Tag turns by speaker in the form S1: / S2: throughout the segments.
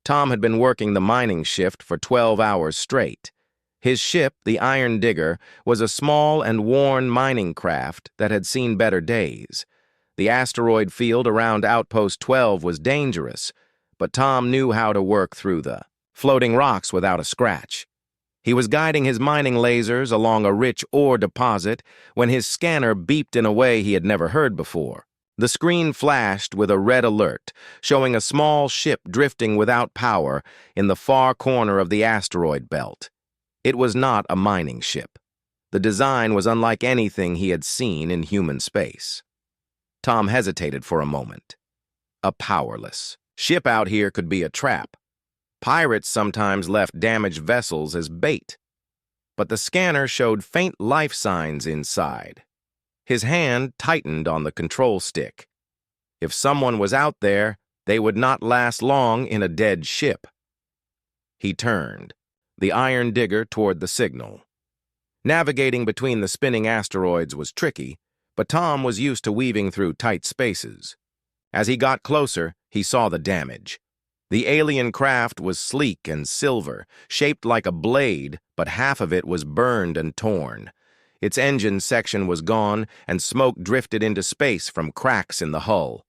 S1: Tom had been working the mining shift for 12 hours straight. His ship, the Iron Digger, was a small and worn mining craft that had seen better days. The asteroid field around Outpost 12 was dangerous, but Tom knew how to work through the floating rocks without a scratch. He was guiding his mining lasers along a rich ore deposit when his scanner beeped in a way he had never heard before. The screen flashed with a red alert, showing a small ship drifting without power in the far corner of the asteroid belt. It was not a mining ship. The design was unlike anything he had seen in human space. Tom hesitated for a moment. A powerless ship out here could be a trap. Pirates sometimes left damaged vessels as bait. But the scanner showed faint life signs inside. His hand tightened on the control stick. If someone was out there, they would not last long in a dead ship. He turned, the Iron Digger toward the signal. Navigating between the spinning asteroids was tricky, but Tom was used to weaving through tight spaces. As he got closer, he saw the damage. The alien craft was sleek and silver, shaped like a blade, but half of it was burned and torn. Its engine section was gone, and smoke drifted into space from cracks in the hull.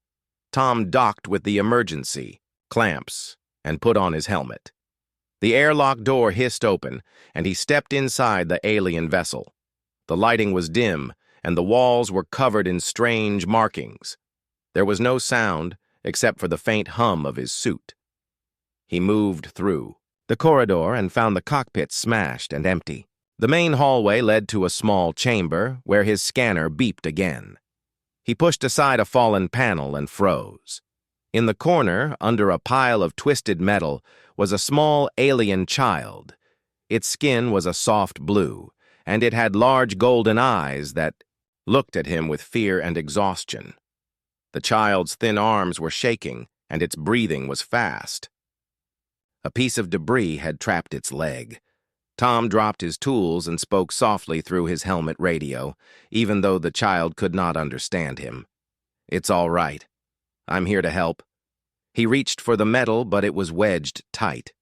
S1: Tom docked with the emergency clamps and put on his helmet. The airlock door hissed open, and he stepped inside the alien vessel. The lighting was dim, and the walls were covered in strange markings. There was no sound except for the faint hum of his suit. He moved through the corridor and found the cockpit smashed and empty. The main hallway led to a small chamber where his scanner beeped again. He pushed aside a fallen panel and froze. In the corner, under a pile of twisted metal, was a small alien child. Its skin was a soft blue, and it had large golden eyes that looked at him with fear and exhaustion. The child's thin arms were shaking, and its breathing was fast. A piece of debris had trapped its leg. Tom dropped his tools and spoke softly through his helmet radio, even though the child could not understand him. "It's all right. I'm here to help." He reached for the metal, but it was wedged tight.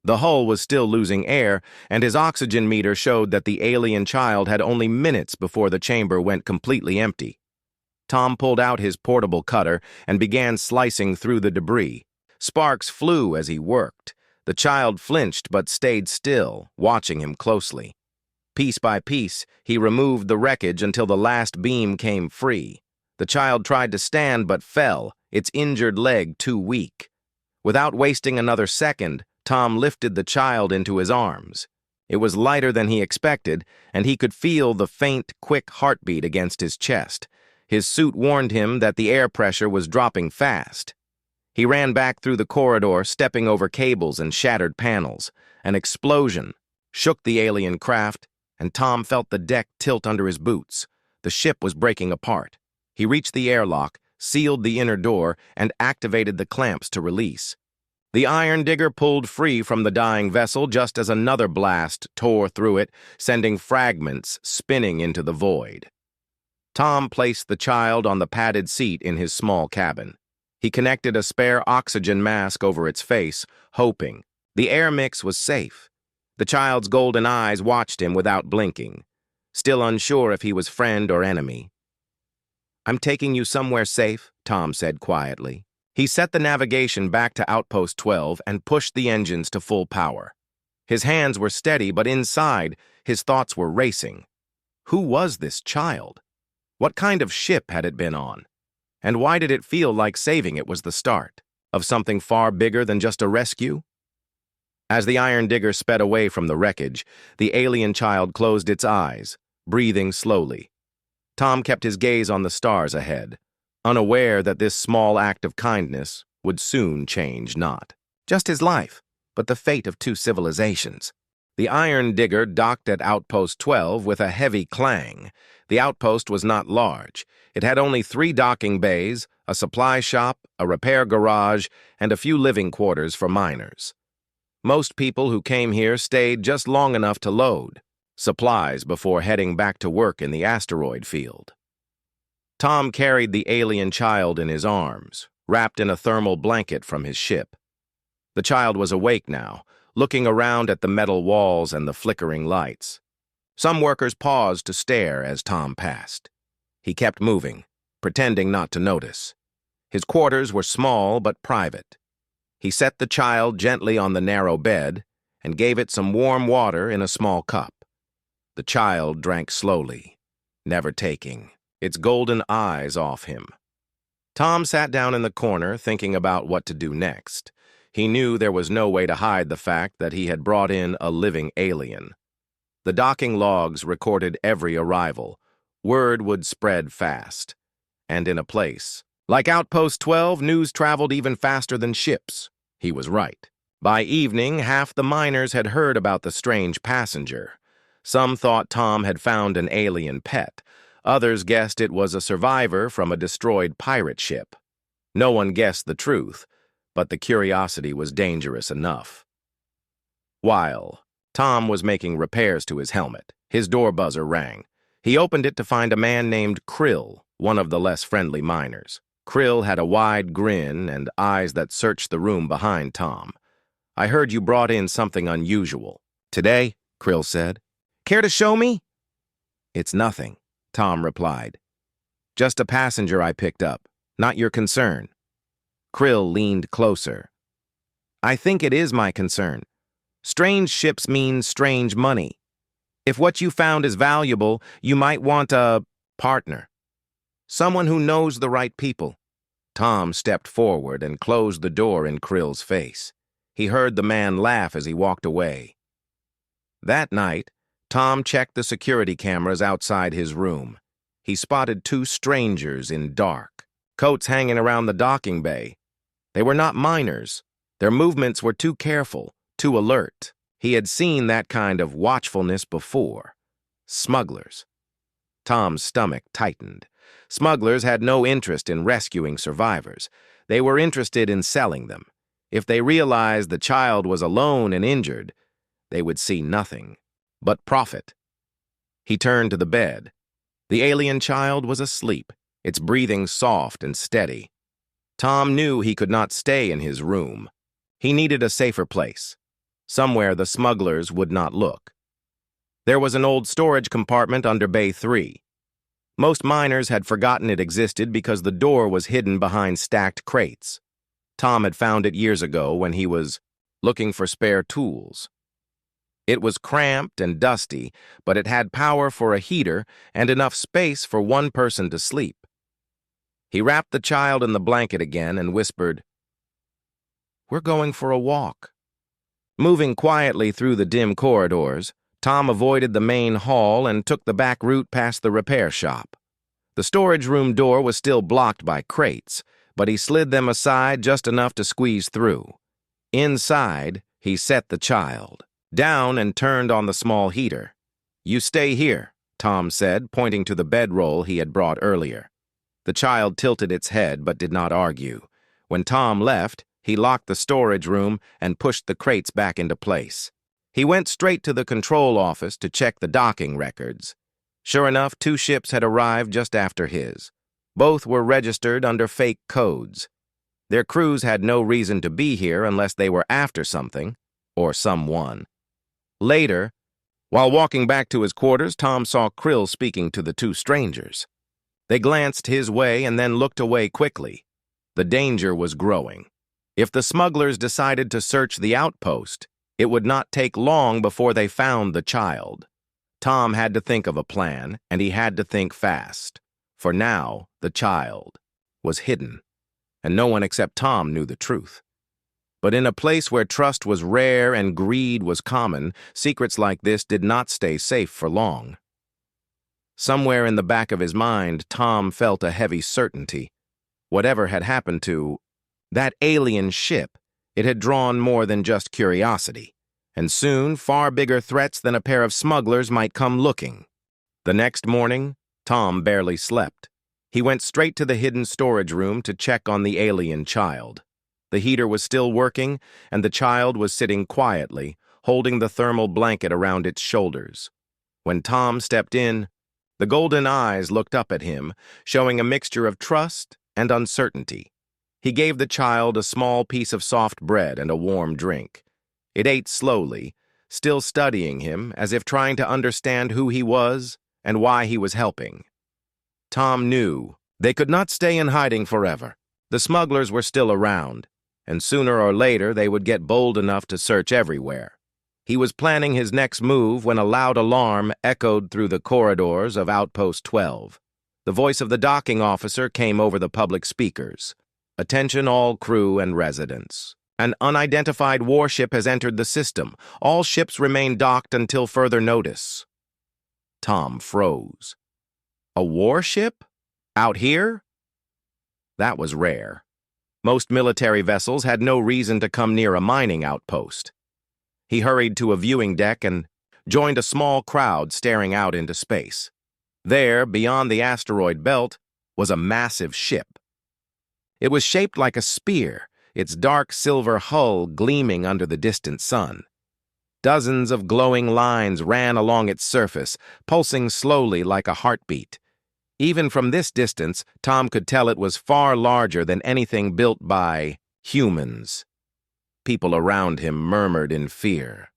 S1: The hull was still losing air, and his oxygen meter showed that the alien child had only minutes before the chamber went completely empty. Tom pulled out his portable cutter and began slicing through the debris. Sparks flew as he worked. The child flinched but stayed still, watching him closely. Piece by piece, he removed the wreckage until the last beam came free. The child tried to stand but fell, its injured leg too weak. Without wasting another second, Tom lifted the child into his arms. It was lighter than he expected, and he could feel the faint, quick heartbeat against his chest. His suit warned him that the air pressure was dropping fast. He ran back through the corridor, stepping over cables and shattered panels. An explosion shook the alien craft, and Tom felt the deck tilt under his boots. The ship was breaking apart. He reached the airlock, sealed the inner door, and activated the clamps to release. The Iron Digger pulled free from the dying vessel just as another blast tore through it, sending fragments spinning into the void. Tom placed the child on the padded seat in his small cabin. He connected a spare oxygen mask over its face, hoping. The air mix was safe. The child's golden eyes watched him without blinking, still unsure if he was friend or enemy. "I'm taking you somewhere safe," Tom said quietly. He set the navigation back to Outpost 12 and pushed the engines to full power. His hands were steady, but inside, his thoughts were racing. Who was this child? What kind of ship had it been on? And why did it feel like saving it was the start of something far bigger than just a rescue? As the Iron Digger sped away from the wreckage, the alien child closed its eyes, breathing slowly. Tom kept his gaze on the stars ahead, unaware that this small act of kindness would soon change not just his life, but the fate of two civilizations. The Iron Digger docked at Outpost 12 with a heavy clang. The outpost was not large. It had only 3 docking bays, a supply shop, a repair garage, and a few living quarters for miners. Most people who came here stayed just long enough to load supplies before heading back to work in the asteroid field. Tom carried the alien child in his arms, wrapped in a thermal blanket from his ship. The child was awake now, looking around at the metal walls and the flickering lights. Some workers paused to stare as Tom passed. He kept moving, pretending not to notice. His quarters were small but private. He set the child gently on the narrow bed and gave it some warm water in a small cup. The child drank slowly, never taking its golden eyes off him. Tom sat down in the corner, thinking about what to do next. He knew there was no way to hide the fact that he had brought in a living alien. The docking logs recorded every arrival. Word would spread fast. And in a place like Outpost 12, news traveled even faster than ships. He was right. By evening, half the miners had heard about the strange passenger. Some thought Tom had found an alien pet. Others guessed it was a survivor from a destroyed pirate ship. No one guessed the truth, but the curiosity was dangerous enough. While Tom was making repairs to his helmet, his door buzzer rang. He opened it to find a man named Krill, one of the less friendly miners. Krill had a wide grin and eyes that searched the room behind Tom. "I heard you brought in something unusual." "Today?" Krill said. "Care to show me?" "It's nothing," Tom replied. "Just a passenger I picked up. Not your concern." Krill leaned closer. "I think it is my concern. Strange ships mean strange money. If what you found is valuable, you might want a partner. Someone who knows the right people." Tom stepped forward and closed the door in Krill's face. He heard the man laugh as he walked away. That night, Tom checked the security cameras outside his room. He spotted two strangers in dark, coats hanging around the docking bay. They were not miners. Their movements were too careful, too alert. He had seen that kind of watchfulness before. Smugglers. Tom's stomach tightened. Smugglers had no interest in rescuing survivors. They were interested in selling them. If they realized the child was alone and injured, they would see nothing but profit. He turned to the bed. The alien child was asleep, its breathing soft and steady. Tom knew he could not stay in his room. He needed a safer place, somewhere the smugglers would not look. There was an old storage compartment under Bay 3. Most miners had forgotten it existed because the door was hidden behind stacked crates. Tom had found it years ago when he was looking for spare tools. It was cramped and dusty, but it had power for a heater and enough space for one person to sleep. He wrapped the child in the blanket again and whispered, "We're going for a walk." Moving quietly through the dim corridors, Tom avoided the main hall and took the back route past the repair shop. The storage room door was still blocked by crates, but he slid them aside just enough to squeeze through. Inside, he set the child down and turned on the small heater. "You stay here," Tom said, pointing to the bedroll he had brought earlier. The child tilted its head but did not argue. When Tom left, he locked the storage room and pushed the crates back into place. He went straight to the control office to check the docking records. Sure enough, 2 ships had arrived just after his. Both were registered under fake codes. Their crews had no reason to be here unless they were after something or someone. Later, while walking back to his quarters, Tom saw Krill speaking to the 2 strangers. They glanced his way and then looked away quickly. The danger was growing. If the smugglers decided to search the outpost, it would not take long before they found the child. Tom had to think of a plan, and he had to think fast. For now, the child was hidden, and no one except Tom knew the truth. But in a place where trust was rare and greed was common, secrets like this did not stay safe for long. Somewhere in the back of his mind, Tom felt a heavy certainty. Whatever had happened to that alien ship, it had drawn more than just curiosity, and soon far bigger threats than a pair of smugglers might come looking. The next morning, Tom barely slept. He went straight to the hidden storage room to check on the alien child. The heater was still working, and the child was sitting quietly, holding the thermal blanket around its shoulders. When Tom stepped in, the golden eyes looked up at him, showing a mixture of trust and uncertainty. He gave the child a small piece of soft bread and a warm drink. It ate slowly, still studying him as if trying to understand who he was and why he was helping. Tom knew they could not stay in hiding forever. The smugglers were still around, and sooner or later they would get bold enough to search everywhere. He was planning his next move when a loud alarm echoed through the corridors of Outpost 12. The voice of the docking officer came over the public speakers. "Attention all crew and residents. An unidentified warship has entered the system. All ships remain docked until further notice." Tom froze. A warship? Out here? That was rare. Most military vessels had no reason to come near a mining outpost. He hurried to a viewing deck and joined a small crowd staring out into space. There, beyond the asteroid belt, was a massive ship. It was shaped like a spear, its dark silver hull gleaming under the distant sun. Dozens of glowing lines ran along its surface, pulsing slowly like a heartbeat. Even from this distance, Tom could tell it was far larger than anything built by humans. People around him murmured in fear.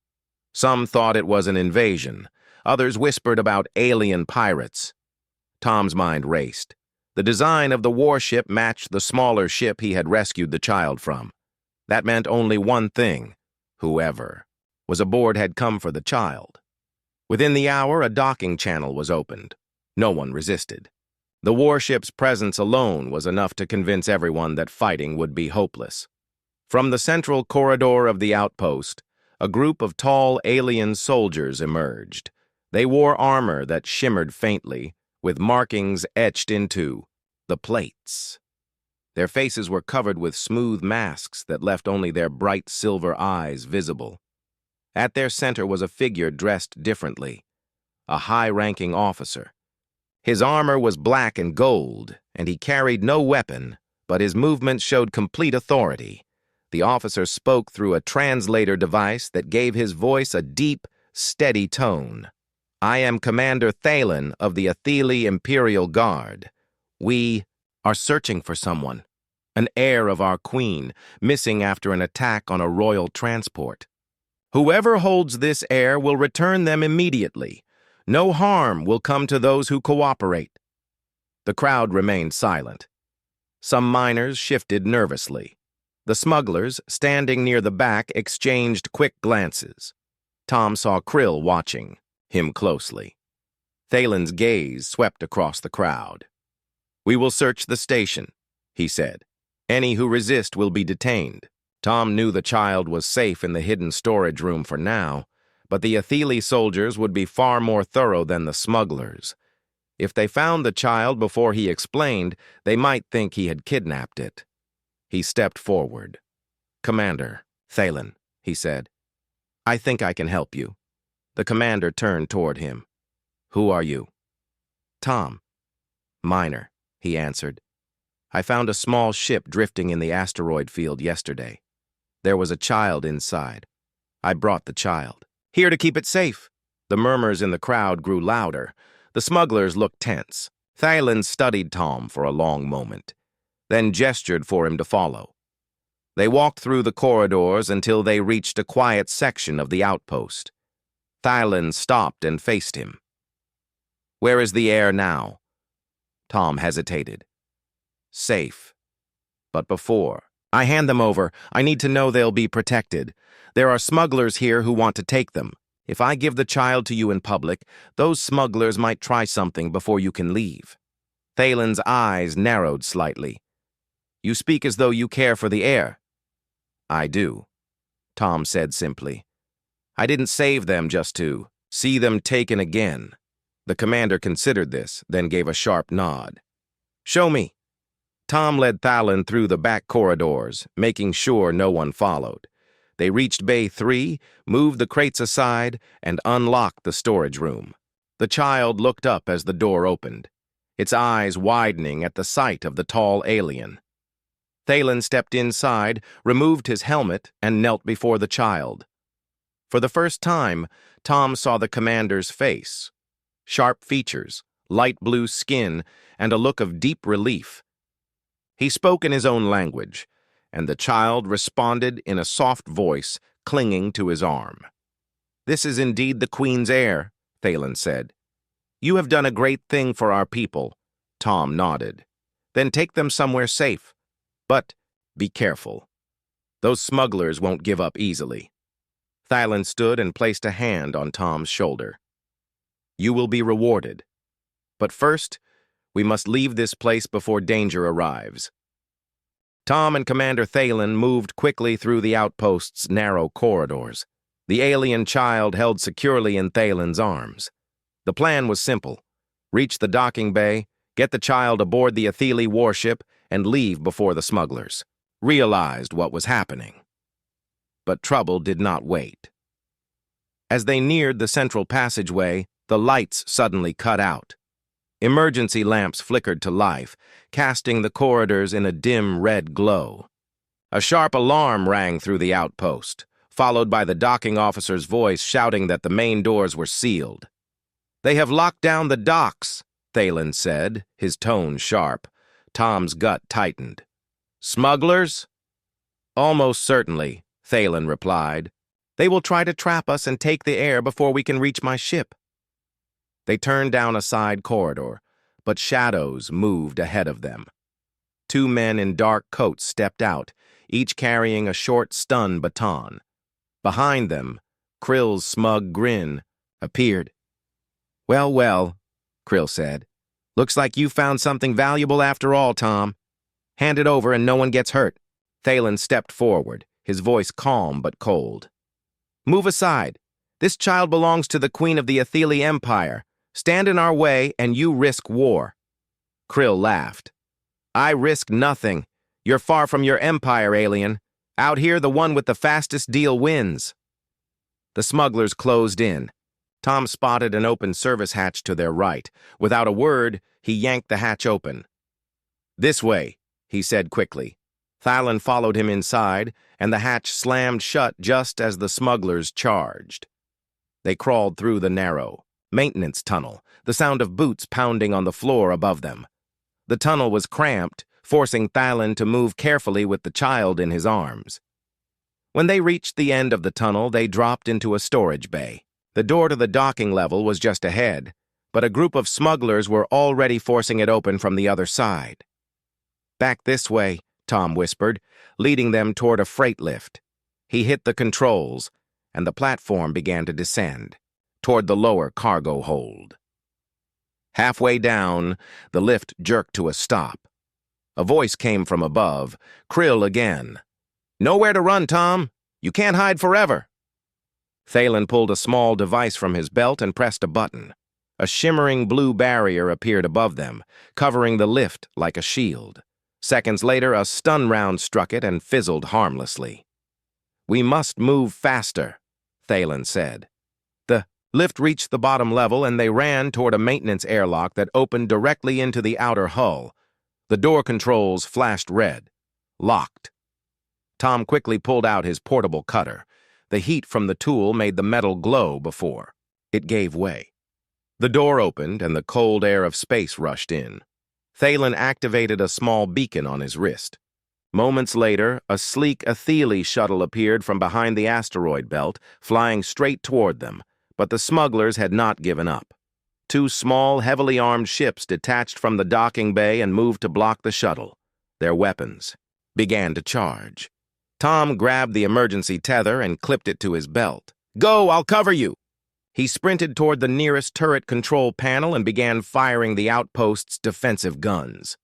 S1: Some thought it was an invasion. Others whispered about alien pirates. Tom's mind raced. The design of the warship matched the smaller ship he had rescued the child from. That meant only one thing: whoever was aboard had come for the child. Within the hour, a docking channel was opened. No one resisted. The warship's presence alone was enough to convince everyone that fighting would be hopeless. From the central corridor of the outpost, a group of tall alien soldiers emerged. They wore armor that shimmered faintly, with markings etched into the plates. Their faces were covered with smooth masks that left only their bright silver eyes visible. At their center was a figure dressed differently, a high-ranking officer. His armor was black and gold, and he carried no weapon, but his movements showed complete authority. The officer spoke through a translator device that gave his voice a deep, steady tone. "I am Commander Thalen of the Atheli Imperial Guard. We are searching for someone, an heir of our queen, missing after an attack on a royal transport. Whoever holds this heir will return them immediately. No harm will come to those who cooperate." The crowd remained silent. Some miners shifted nervously. The smugglers, standing near the back, exchanged quick glances. Tom saw Krill watching him closely. Thalen's gaze swept across the crowd. "We will search the station," he said. "Any who resist will be detained." Tom knew the child was safe in the hidden storage room for now, but the Atheli soldiers would be far more thorough than the smugglers. If they found the child before he explained, they might think he had kidnapped it. He stepped forward. "Commander Thalen," he said, "I think I can help you." The commander turned toward him. "Who are you?" "Tom." "Miner," he answered. "I found a small ship drifting in the asteroid field yesterday. There was a child inside. I brought the child. Here to keep it safe." The murmurs in the crowd grew louder. The smugglers looked tense. Thalen studied Tom for a long moment, then gestured for him to follow. They walked through the corridors until they reached a quiet section of the outpost. Thalen stopped and faced him. "Where is the heir now?" Tom hesitated. "Safe. But before I hand them over, I need to know they'll be protected. There are smugglers here who want to take them. If I give the child to you in public, those smugglers might try something before you can leave." Thalen's eyes narrowed slightly. "You speak as though you care for the heir." "I do," Tom said simply. "I didn't save them just to see them taken again." The commander considered this, then gave a sharp nod. "Show me." Tom led Thalen through the back corridors, making sure no one followed. They reached Bay 3, moved the crates aside, and unlocked the storage room. The child looked up as the door opened, its eyes widening at the sight of the tall alien. Thalen stepped inside, removed his helmet, and knelt before the child. For the first time, Tom saw the commander's face. Sharp features, light blue skin, and a look of deep relief. He spoke in his own language, and the child responded in a soft voice, clinging to his arm. "This is indeed the Queen's heir," Thalen said. "You have done a great thing for our people." Tom nodded. "Then take them somewhere safe. But be careful. Those smugglers won't give up easily." Thalen stood and placed a hand on Tom's shoulder. "You will be rewarded. But first, we must leave this place before danger arrives." Tom and Commander Thalen moved quickly through the outpost's narrow corridors, the alien child held securely in Thalen's arms. The plan was simple: reach the docking bay, get the child aboard the HFY warship, and leave before the smugglers realized what was happening. But trouble did not wait. As they neared the central passageway, the lights suddenly cut out. Emergency lamps flickered to life, casting the corridors in a dim red glow. A sharp alarm rang through the outpost, followed by the docking officer's voice shouting that the main doors were sealed. "They have locked down the docks," Thalen said, his tone sharp. Tom's gut tightened. "Smugglers?" "Almost certainly," Thalen replied. "They will try to trap us and take the air before we can reach my ship." They turned down a side corridor, but shadows moved ahead of them. Two men in dark coats stepped out, each carrying a short stun baton. Behind them, Krill's smug grin appeared. "Well, well," Krill said. "Looks like you found something valuable after all, Tom. Hand it over and no one gets hurt." Thalen stepped forward, his voice calm but cold. "Move aside. This child belongs to the Queen of the HFY Empire. Stand in our way and you risk war." Krill laughed. "I risk nothing. You're far from your empire, alien. Out here, the one with the fastest deal wins." The smugglers closed in. Tom spotted an open service hatch to their right. Without a word, he yanked the hatch open. "This way," he said quickly. Thalen followed him inside, and the hatch slammed shut just as the smugglers charged. They crawled through the narrow maintenance tunnel, the sound of boots pounding on the floor above them. The tunnel was cramped, forcing Thalen to move carefully with the child in his arms. When they reached the end of the tunnel, they dropped into a storage bay. The door to the docking level was just ahead, but a group of smugglers were already forcing it open from the other side. "Back this way," Tom whispered, leading them toward a freight lift. He hit the controls, and the platform began to descend, toward the lower cargo hold. Halfway down, the lift jerked to a stop. A voice came from above, Krill again. "Nowhere to run, Tom. You can't hide forever." Thalen pulled a small device from his belt and pressed a button. A shimmering blue barrier appeared above them, covering the lift like a shield. Seconds later, a stun round struck it and fizzled harmlessly. "We must move faster," Thalen said. The lift reached the bottom level and they ran toward a maintenance airlock that opened directly into the outer hull. The door controls flashed red. Locked. Tom quickly pulled out his portable cutter. The heat from the tool made the metal glow before. It gave way. The door opened and the cold air of space rushed in. Thalen activated a small beacon on his wrist. Moments later, a sleek HFY shuttle appeared from behind the asteroid belt, flying straight toward them, but the smugglers had not given up. Two small, heavily armed ships detached from the docking bay and moved to block the shuttle. Their weapons began to charge. Tom grabbed the emergency tether and clipped it to his belt. "Go, I'll cover you!" He sprinted toward the nearest turret control panel and began firing the outpost's defensive guns.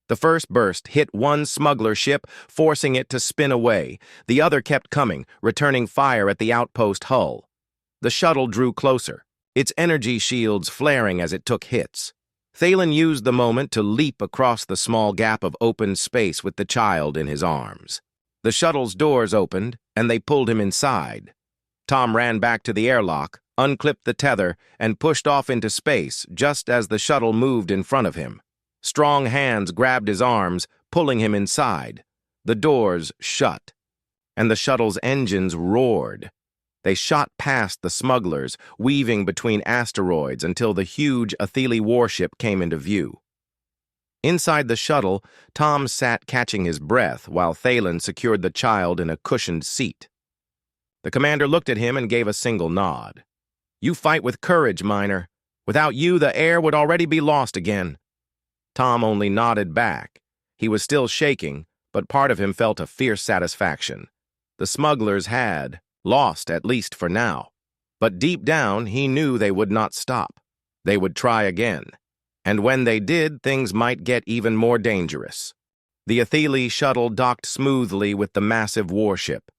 S1: The first burst hit one smuggler ship, forcing it to spin away. The other kept coming, returning fire at the outpost hull. The shuttle drew closer, its energy shields flaring as it took hits. Thalen used the moment to leap across the small gap of open space with the child in his arms. The shuttle's doors opened, and they pulled him inside. Tom ran back to the airlock, unclipped the tether, and pushed off into space just as the shuttle moved in front of him. Strong hands grabbed his arms, pulling him inside. The doors shut, and the shuttle's engines roared. They shot past the smugglers, weaving between asteroids until the huge HFY warship came into view. Inside the shuttle, Tom sat catching his breath while Thalen secured the child in a cushioned seat. The commander looked at him and gave a single nod. "You fight with courage, Miner. Without you, the air would already be lost again." Tom only nodded back. He was still shaking, but part of him felt a fierce satisfaction. The smugglers had lost, at least for now. But deep down, he knew they would not stop. They would try again. And when they did, things might get even more dangerous. The Athele shuttle docked smoothly with the massive warship.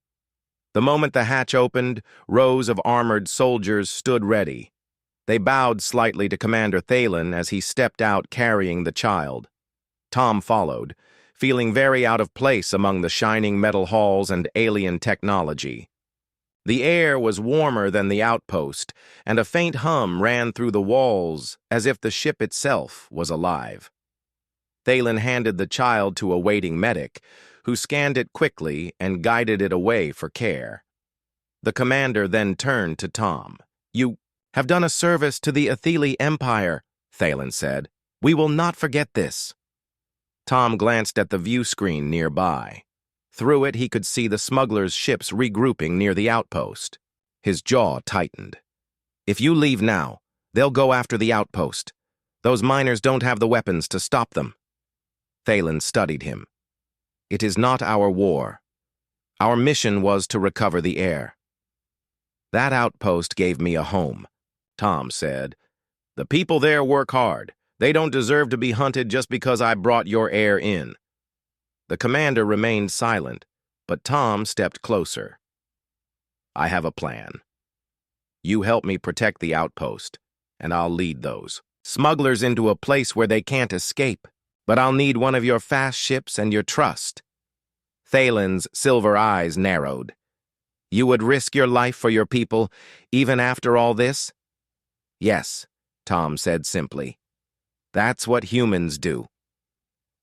S1: The moment the hatch opened, rows of armored soldiers stood ready. They bowed slightly to Commander Thalen as he stepped out carrying the child. Tom followed, feeling very out of place among the shining metal halls and alien technology. The air was warmer than the outpost, and a faint hum ran through the walls as if the ship itself was alive. Thalen handed the child to a waiting medic, who scanned it quickly and guided it away for care. The commander then turned to Tom. "You have done a service to the Athele Empire," Thalen said. "We will not forget this." Tom glanced at the view screen nearby. Through it, he could see the smugglers' ships regrouping near the outpost. His jaw tightened. "If you leave now, they'll go after the outpost. Those miners don't have the weapons to stop them." Thalen studied him. "It is not our war. Our mission was to recover the air." "That outpost gave me a home," Tom said. "The people there work hard. They don't deserve to be hunted just because I brought your air in." The commander remained silent, but Tom stepped closer. "I have a plan. You help me protect the outpost, and I'll lead those smugglers into a place where they can't escape. But I'll need one of your fast ships and your trust." Thalen's silver eyes narrowed. "You would risk your life for your people, even after all this?" "Yes," Tom said simply. "That's what humans do."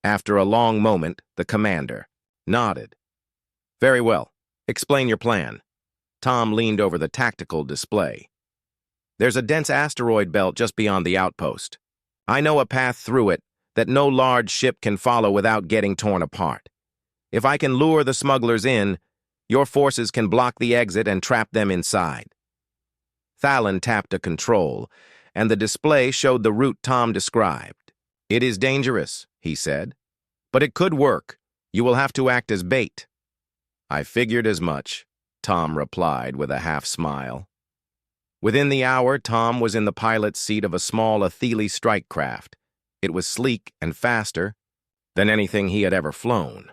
S1: After a long moment, the commander nodded. "Very well. Explain your plan." Tom leaned over the tactical display. "There's a dense asteroid belt just beyond the outpost. I know a path through it that no large ship can follow without getting torn apart. If I can lure the smugglers in, your forces can block the exit and trap them inside." Thalen tapped a control, and the display showed the route Tom described. "It is dangerous," he said, "but it could work. You will have to act as bait." "I figured as much," Tom replied with a half-smile. Within the hour, Tom was in the pilot's seat of a small Athele strike craft. It was sleek and faster than anything he had ever flown.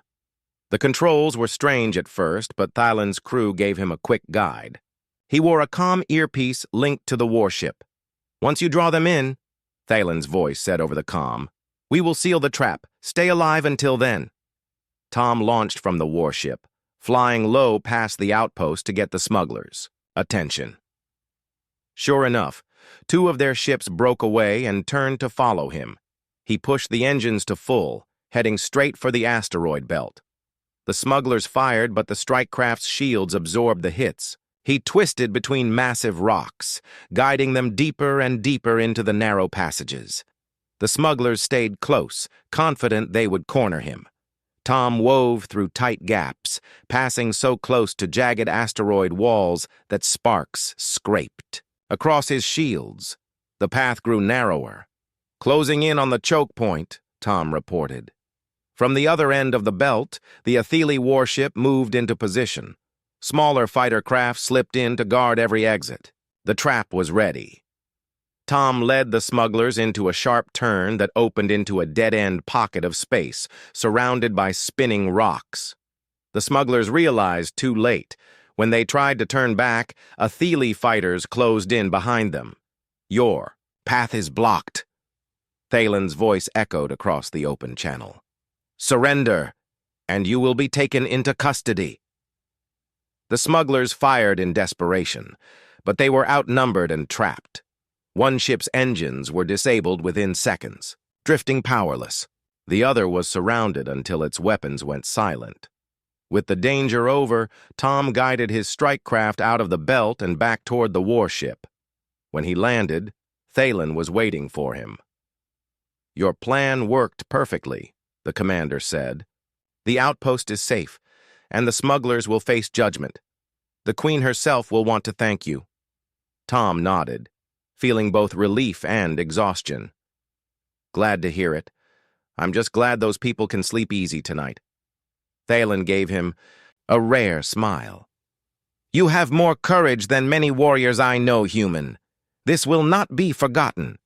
S1: The controls were strange at first, but Thalen's crew gave him a quick guide. He wore a comm earpiece linked to the warship. "Once you draw them in," Thalen's voice said over the comm, "we will seal the trap. Stay alive until then." Tom launched from the warship, flying low past the outpost to get the smugglers' attention. Sure enough, two of their ships broke away and turned to follow him. He pushed the engines to full, heading straight for the asteroid belt. The smugglers fired, but the strike craft's shields absorbed the hits. He twisted between massive rocks, guiding them deeper and deeper into the narrow passages. The smugglers stayed close, confident they would corner him. Tom wove through tight gaps, passing so close to jagged asteroid walls that sparks scraped across his shields. The path grew narrower. "Closing in on the choke point," Tom reported. From the other end of the belt, the Athele warship moved into position. Smaller fighter craft slipped in to guard every exit. The trap was ready. Tom led the smugglers into a sharp turn that opened into a dead-end pocket of space, surrounded by spinning rocks. The smugglers realized too late. When they tried to turn back, Athele fighters closed in behind them. "Your path is blocked." Thalen's voice echoed across the open channel. "Surrender, and you will be taken into custody." The smugglers fired in desperation, but they were outnumbered and trapped. One ship's engines were disabled within seconds, drifting powerless. The other was surrounded until its weapons went silent. With the danger over, Tom guided his strike craft out of the belt and back toward the warship. When he landed, Thalen was waiting for him. Your plan worked perfectly, the commander said. The outpost is safe, and the smugglers will face judgment. The Queen herself will want to thank you. Tom nodded, feeling both relief and exhaustion. Glad to hear it. I'm just glad those people can sleep easy tonight. Thalen gave him a rare smile. You have more courage than many warriors I know, human. This will not be forgotten.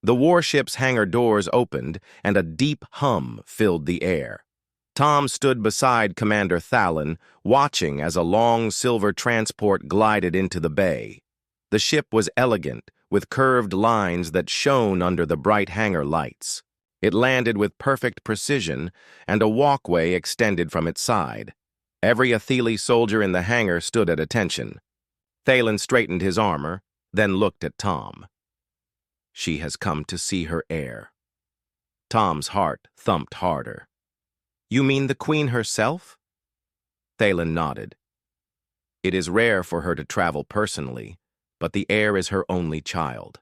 S1: The warship's hangar doors opened, and a deep hum filled the air. Tom stood beside Commander Thalen, watching as a long silver transport glided into the bay. The ship was elegant, with curved lines that shone under the bright hangar lights. It landed with perfect precision, and a walkway extended from its side. Every Atheli soldier in the hangar stood at attention. Thalen straightened his armor, then looked at Tom. She has come to see her heir. Tom's heart thumped harder. You mean the Queen herself? Thalen nodded. It is rare for her to travel personally, but the heir is her only child.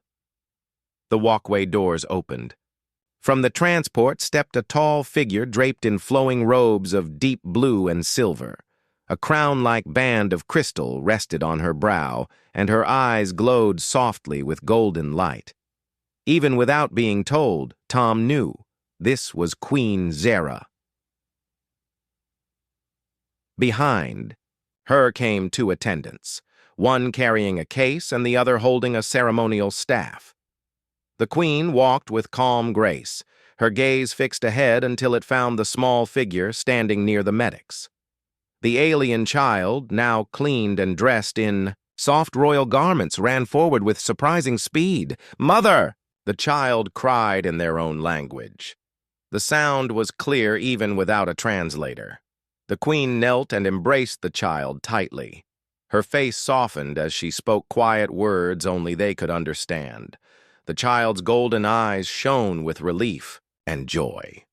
S1: The walkway doors opened. From the transport stepped a tall figure draped in flowing robes of deep blue and silver. A crown-like band of crystal rested on her brow, and her eyes glowed softly with golden light. Even without being told, Tom knew this was Queen Zera. Behind her came two attendants, one carrying a case and the other holding a ceremonial staff. The Queen walked with calm grace, her gaze fixed ahead until it found the small figure standing near the medics. The alien child, now cleaned and dressed in soft royal garments, ran forward with surprising speed. "Mother!" the child cried in their own language. The sound was clear even without a translator. The Queen knelt and embraced the child tightly. Her face softened as she spoke quiet words only they could understand. The child's golden eyes shone with relief and joy.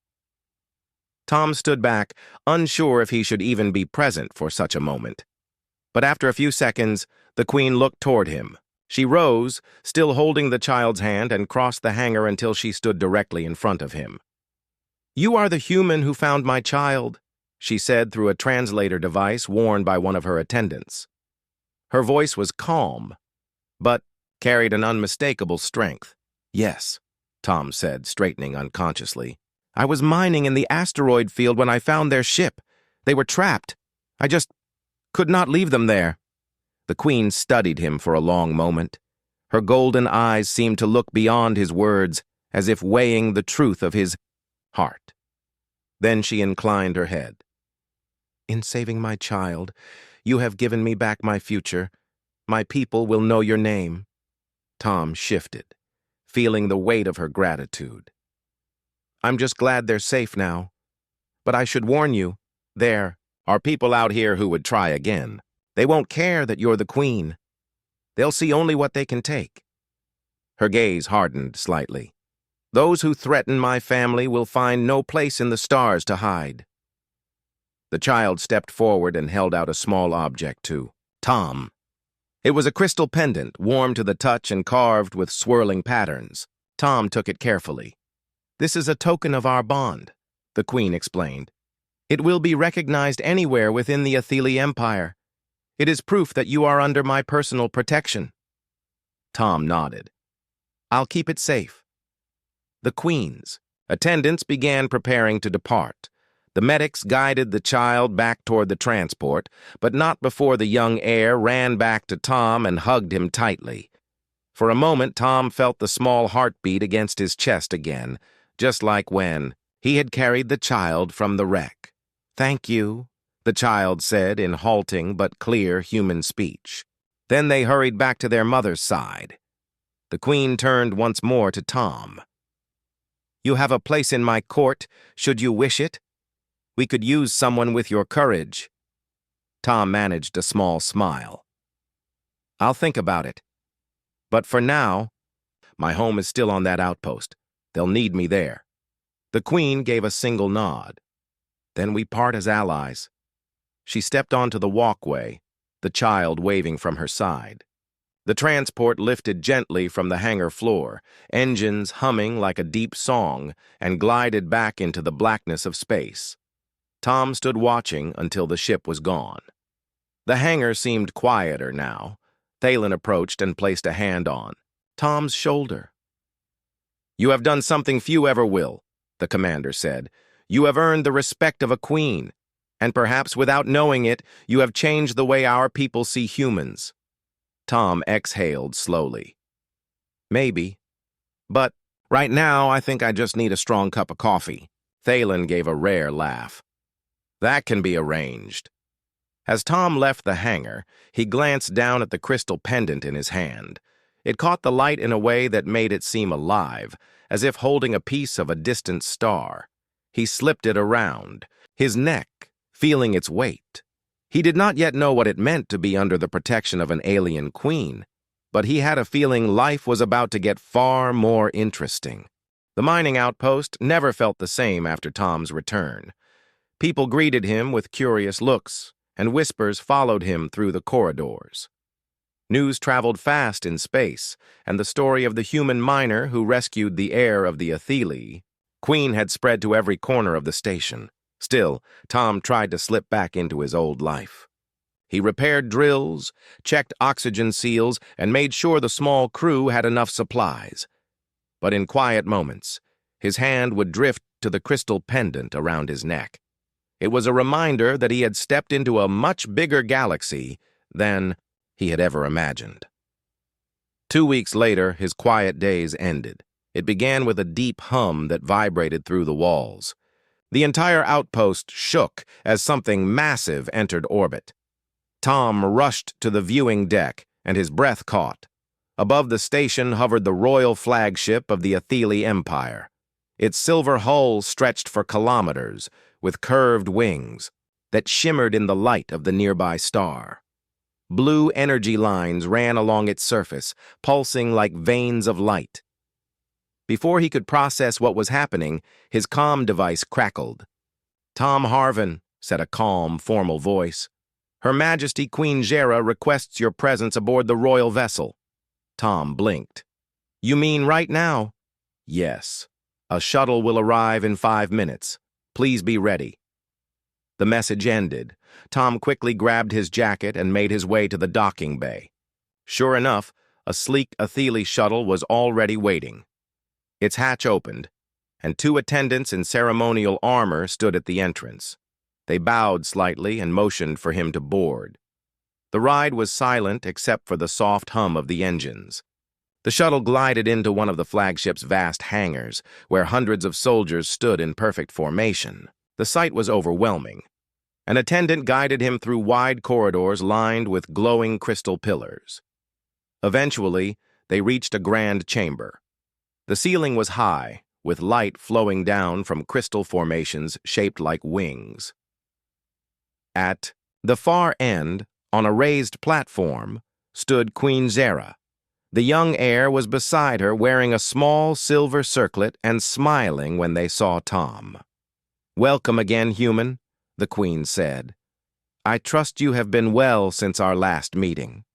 S1: Tom stood back, unsure if he should even be present for such a moment. But after a few seconds, the Queen looked toward him. She rose, still holding the child's hand, and crossed the hangar until she stood directly in front of him. "You are the human who found my child," she said through a translator device worn by one of her attendants. Her voice was calm, but carried an unmistakable strength. "Yes," Tom said, straightening unconsciously. "I was mining in the asteroid field when I found their ship. They were trapped. I just could not leave them there." The Queen studied him for a long moment. Her golden eyes seemed to look beyond his words, as if weighing the truth of his heart. Then she inclined her head. "In saving my child, you have given me back my future. My people will know your name." Tom shifted, feeling the weight of her gratitude. "I'm just glad they're safe now. But I should warn you, there are people out here who would try again. They won't care that you're the Queen. They'll see only what they can take." Her gaze hardened slightly. "Those who threaten my family will find no place in the stars to hide." The child stepped forward and held out a small object to Tom. It was a crystal pendant, warm to the touch and carved with swirling patterns. Tom took it carefully. "This is a token of our bond," the Queen explained. "It will be recognized anywhere within the Atheli Empire. It is proof that you are under my personal protection." Tom nodded. "I'll keep it safe." The Queen's attendants began preparing to depart. The medics guided the child back toward the transport, but not before the young heir ran back to Tom and hugged him tightly. For a moment, Tom felt the small heartbeat against his chest again, just like when he had carried the child from the wreck. "Thank you," the child said in halting but clear human speech. Then they hurried back to their mother's side. The Queen turned once more to Tom. "You have a place in my court, should you wish it. We could use someone with your courage." Tom managed a small smile. "I'll think about it. But for now, my home is still on that outpost. They'll need me there." The Queen gave a single nod. "Then we part as allies." She stepped onto the walkway, the child waving from her side. The transport lifted gently from the hangar floor, engines humming like a deep song, and glided back into the blackness of space. Tom stood watching until the ship was gone. The hangar seemed quieter now. Thalen approached and placed a hand on Tom's shoulder. "You have done something few ever will," the commander said. "You have earned the respect of a queen, and perhaps without knowing it, you have changed the way our people see humans." Tom exhaled slowly. "Maybe. But right now, I think I just need a strong cup of coffee." Thalen gave a rare laugh. "That can be arranged." As Tom left the hangar, he glanced down at the crystal pendant in his hand. It caught the light in a way that made it seem alive, as if holding a piece of a distant star. He slipped it around his neck, feeling its weight. He did not yet know what it meant to be under the protection of an alien queen, but he had a feeling life was about to get far more interesting. The mining outpost never felt the same after Tom's return. People greeted him with curious looks, and whispers followed him through the corridors. News traveled fast in space, and the story of the human miner who rescued the heir of the Athele Queen had spread to every corner of the station. Still, Tom tried to slip back into his old life. He repaired drills, checked oxygen seals, and made sure the small crew had enough supplies. But in quiet moments, his hand would drift to the crystal pendant around his neck. It was a reminder that he had stepped into a much bigger galaxy than he had ever imagined. 2 weeks later, his quiet days ended. It began with a deep hum that vibrated through the walls. The entire outpost shook as something massive entered orbit. Tom rushed to the viewing deck, and his breath caught. Above the station hovered the royal flagship of the Athele Empire. Its silver hull stretched for kilometers, with curved wings that shimmered in the light of the nearby star. Blue energy lines ran along its surface, pulsing like veins of light. Before he could process what was happening, his comm device crackled. "Tom Harvin," said a calm, formal voice. "Her Majesty Queen Jera requests your presence aboard the royal vessel." Tom blinked. "You mean right now?" "Yes. A shuttle will arrive in 5 minutes. Please be ready." The message ended. Tom quickly grabbed his jacket and made his way to the docking bay. Sure enough, a sleek Athele shuttle was already waiting. Its hatch opened, and 2 attendants in ceremonial armor stood at the entrance. They bowed slightly and motioned for him to board. The ride was silent except for the soft hum of the engines. The shuttle glided into one of the flagship's vast hangars, where hundreds of soldiers stood in perfect formation. The sight was overwhelming. An attendant guided him through wide corridors lined with glowing crystal pillars. Eventually, they reached a grand chamber. The ceiling was high, with light flowing down from crystal formations shaped like wings. At the far end, on a raised platform, stood Queen Jera. The young heir was beside her, wearing a small silver circlet and smiling when they saw Tom. "Welcome again, human," the Queen said. "I trust you have been well since our last meeting."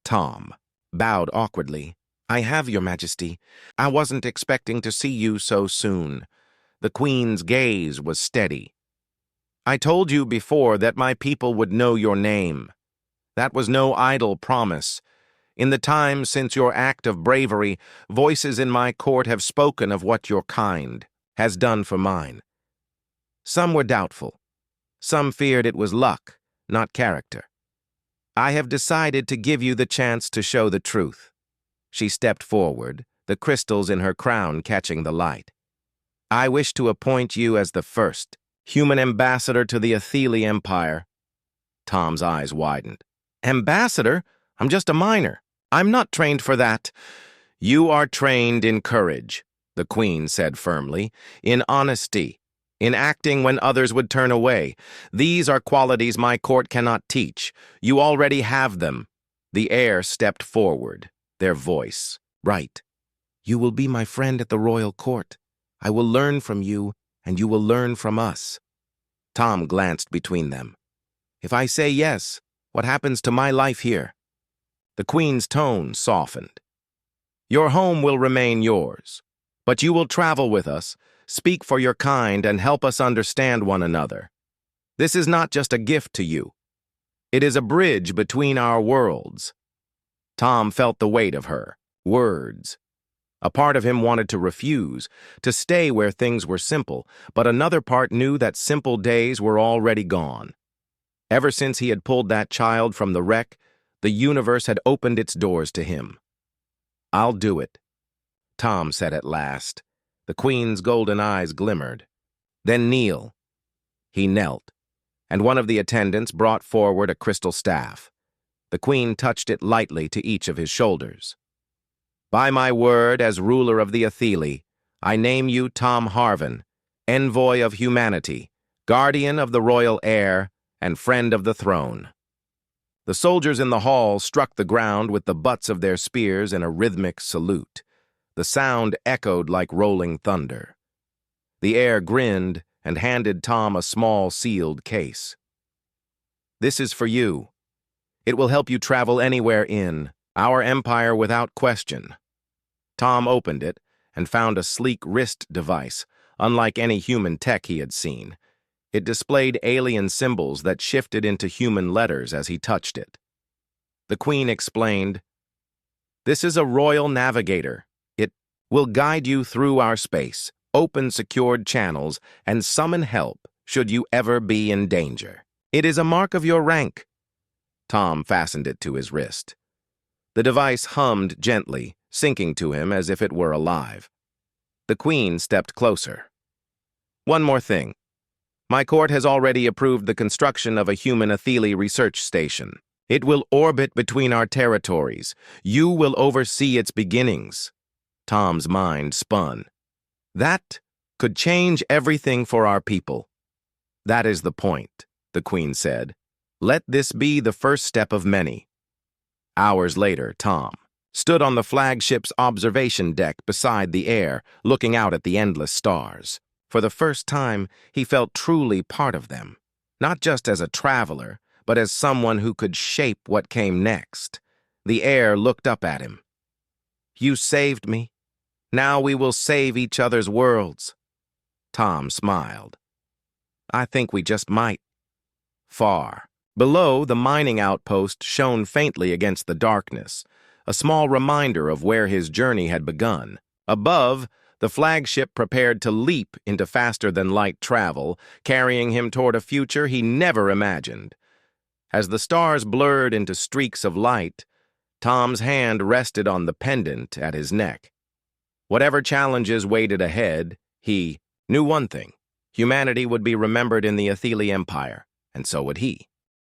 S1: Tom bowed awkwardly. "I have, Your Majesty. I wasn't expecting to see you so soon." The Queen's gaze was steady. "I told you before that my people would know your name. That was no idle promise. In the time since your act of bravery, voices in my court have spoken of what your kind has done for mine. Some were doubtful. Some feared it was luck, not character. I have decided to give you the chance to show the truth." She stepped forward, the crystals in her crown catching the light. "I wish to appoint you as the first human ambassador to the Athele Empire." Tom's eyes widened. "Ambassador? I'm just a miner. I'm not trained for that." "You are trained in courage," the Queen said firmly, "in honesty, in acting when others would turn away. These are qualities my court cannot teach. You already have them." The heir stepped forward, their voice right. "You will be my friend at the royal court. I will learn from you, and you will learn from us." Tom glanced between them. "If I say yes, what happens to my life here?" The Queen's tone softened. Your home will remain yours, but you will travel with us, speak for your kind, and help us understand one another. This is not just a gift to you. It is a bridge between our worlds. Tom felt the weight of her words. A part of him wanted to refuse, to stay where things were simple, but another part knew that simple days were already gone. Ever since he had pulled that child from the wreck, the universe had opened its doors to him. I'll do it, Tom said at last. The Queen's golden eyes glimmered. Then kneel. He knelt, and one of the attendants brought forward a crystal staff. The Queen touched it lightly to each of his shoulders. By my word as ruler of the Athili, I name you Tom Harvin, envoy of humanity, guardian of the royal heir, and friend of the throne. The soldiers in the hall struck the ground with the butts of their spears in a rhythmic salute. The sound echoed like rolling thunder. The heir grinned and handed Tom a small sealed case. This is for you. It will help you travel anywhere in our empire without question. Tom opened it and found a sleek wrist device, unlike any human tech he had seen. It displayed alien symbols that shifted into human letters as he touched it. The Queen explained, "This is a royal navigator. It will guide you through our space, open secured channels, and summon help should you ever be in danger. It is a mark of your rank." Tom fastened it to his wrist. The device hummed gently, sinking to him as if it were alive. The Queen stepped closer. One more thing. My court has already approved the construction of a human Athili research station. It will orbit between our territories. You will oversee its beginnings. Tom's mind spun. That could change everything for our people. That is the point, the Queen said. Let this be the first step of many. Hours later, Tom stood on the flagship's observation deck beside the heir, looking out at the endless stars. For the first time, he felt truly part of them, not just as a traveler, but as someone who could shape what came next. The heir looked up at him. You saved me. Now we will save each other's worlds. Tom smiled. I think we just might. Far below, the mining outpost shone faintly against the darkness, a small reminder of where his journey had begun. Above, the flagship prepared to leap into faster-than-light travel, carrying him toward a future he never imagined. As the stars blurred into streaks of light, Tom's hand rested on the pendant at his neck. Whatever challenges waited ahead, he knew one thing. Humanity would be remembered in the Athili Empire, and so would he.